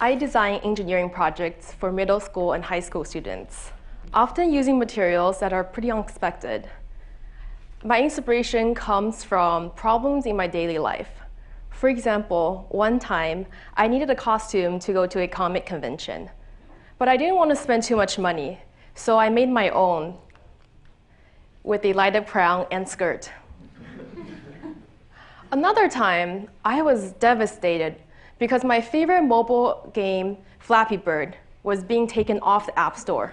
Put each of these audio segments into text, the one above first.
I design engineering projects for middle school and high school students, often using materials that are pretty unexpected. My inspiration comes from problems in my daily life. For example, one time, I needed a costume to go to a comic convention, but I didn't want to spend too much money, so I made my own with a light-up crown and skirt. Another time, I was devastated because my favorite mobile game, Flappy Bird, was being taken off the App Store.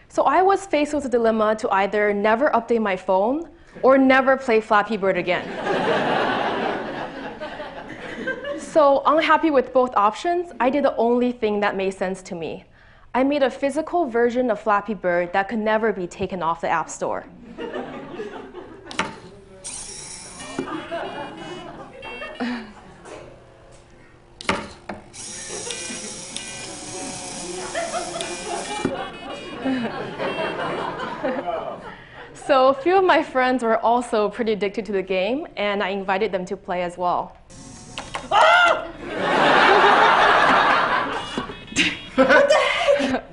So I was faced with a dilemma to either never update my phone or never play Flappy Bird again. So unhappy with both options, I did the only thing that made sense to me. I made a physical version of Flappy Bird that could never be taken off the App Store. So a few of my friends were also pretty addicted to the game, and I invited them to play as well. Ah! What the heck?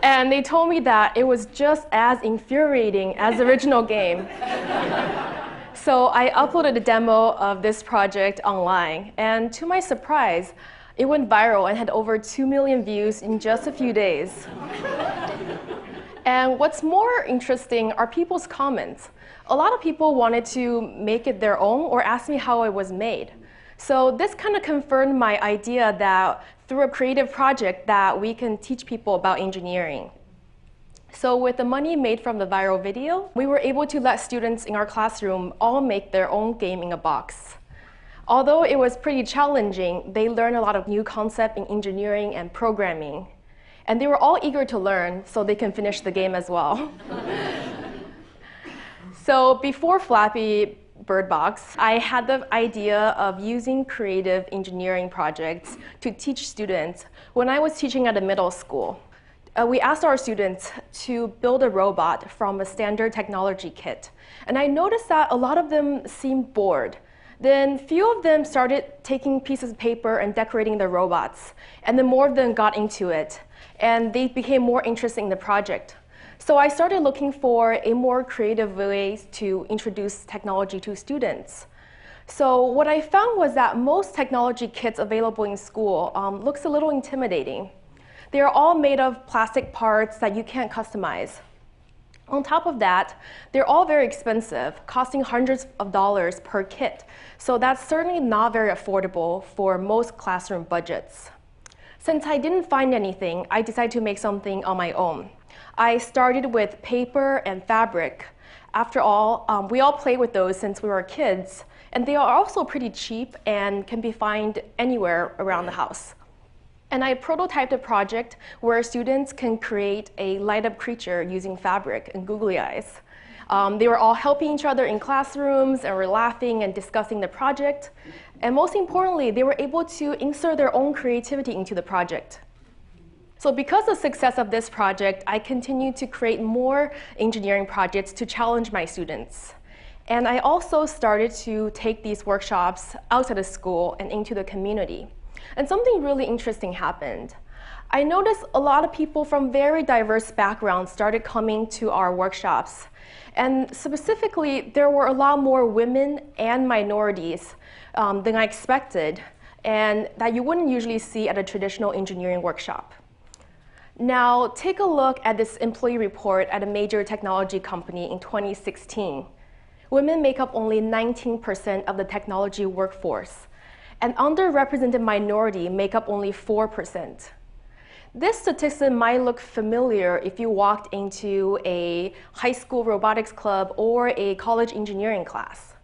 And they told me that it was just as infuriating as the original game. So I uploaded a demo of this project online, and to my surprise, it went viral and had over 2 million views in just a few days. And what's more interesting are people's comments. A lot of people wanted to make it their own or ask me how it was made. So this kind of confirmed my idea that through a creative project that we can teach people about engineering. So with the money made from the viral video, we were able to let students in our classroom all make their own game in a box. Although it was pretty challenging, they learned a lot of new concepts in engineering and programming. And they were all eager to learn, so they can finish the game as well. So before Flappy Bird Box, I had the idea of using creative engineering projects to teach students when I was teaching at a middle school. We asked our students to build a robot from a standard technology kit. And I noticed that a lot of them seemed bored. Then few of them started taking pieces of paper and decorating their robots. And then more of them got into it. And they became more interested in the project. So I started looking for a more creative ways to introduce technology to students. So what I found was that most technology kits available in school looks a little intimidating. They are all made of plastic parts that you can't customize. On top of that, they're all very expensive, costing hundreds of dollars per kit. So that's certainly not very affordable for most classroom budgets. Since I didn't find anything, I decided to make something on my own. I started with paper and fabric. After all, we all play with those since we were kids, and they are also pretty cheap and can be found anywhere around the house. And I prototyped a project where students can create a light-up creature using fabric and googly eyes. They were all helping each other in classrooms and were laughing and discussing the project. And most importantly, they were able to insert their own creativity into the project. So because of the success of this project, I continued to create more engineering projects to challenge my students. And I also started to take these workshops outside of school and into the community. And something really interesting happened. I noticed a lot of people from very diverse backgrounds started coming to our workshops. And specifically, there were a lot more women and minorities than I expected, and that you wouldn't usually see at a traditional engineering workshop. Now, take a look at this employee report at a major technology company in 2016. Women make up only 19% of the technology workforce, and underrepresented minority make up only 4%. This statistic might look familiar if you walked into a high school robotics club or a college engineering class.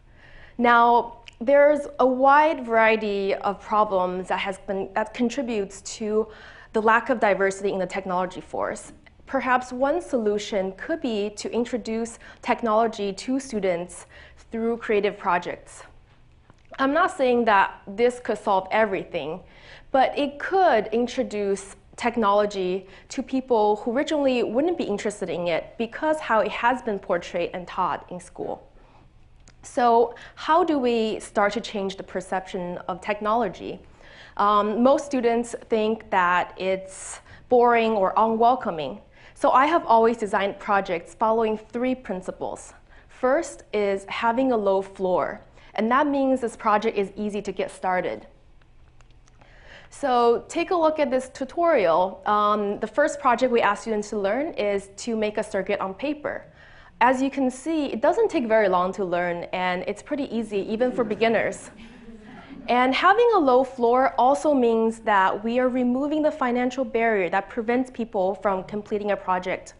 Now, there's a wide variety of problems that contributes to the lack of diversity in the technology force. Perhaps one solution could be to introduce technology to students through creative projects. I'm not saying that this could solve everything, but it could introduce technology to people who originally wouldn't be interested in it because how it has been portrayed and taught in school. So how do we start to change the perception of technology? Most students think that it's boring or unwelcoming. So I have always designed projects following 3 principles. First is having a low floor, and that means this project is easy to get started. So take a look at this tutorial. The first project we ask students to learn is to make a circuit on paper. As you can see, it doesn't take very long to learn, and it's pretty easy, even for beginners. And having a low floor also means that we are removing the financial barrier that prevents people from completing a project.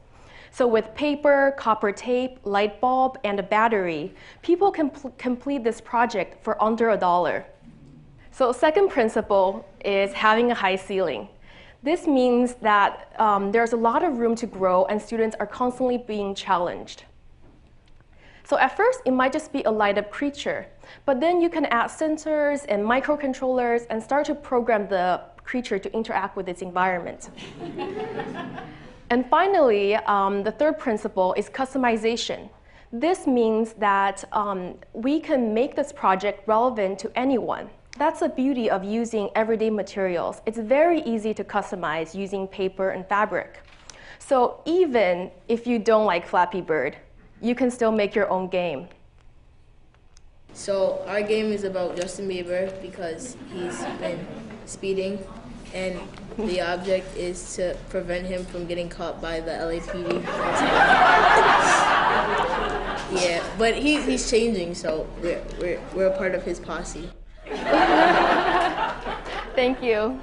So with paper, copper tape, light bulb, and a battery, people can complete this project for under $1. So second principle is having a high ceiling. This means that there's a lot of room to grow and students are constantly being challenged. So at first, it might just be a light-up creature, but then you can add sensors and microcontrollers and start to program the creature to interact with its environment. And finally, the third principle is customization. This means that we can make this project relevant to anyone. That's the beauty of using everyday materials. It's very easy to customize using paper and fabric. So even if you don't like Flappy Bird, you can still make your own game. So our game is about Justin Bieber because he's been speeding, and the object is to prevent him from getting caught by the LAPD. Yeah, but he's changing, so we're a part of his posse. Thank you.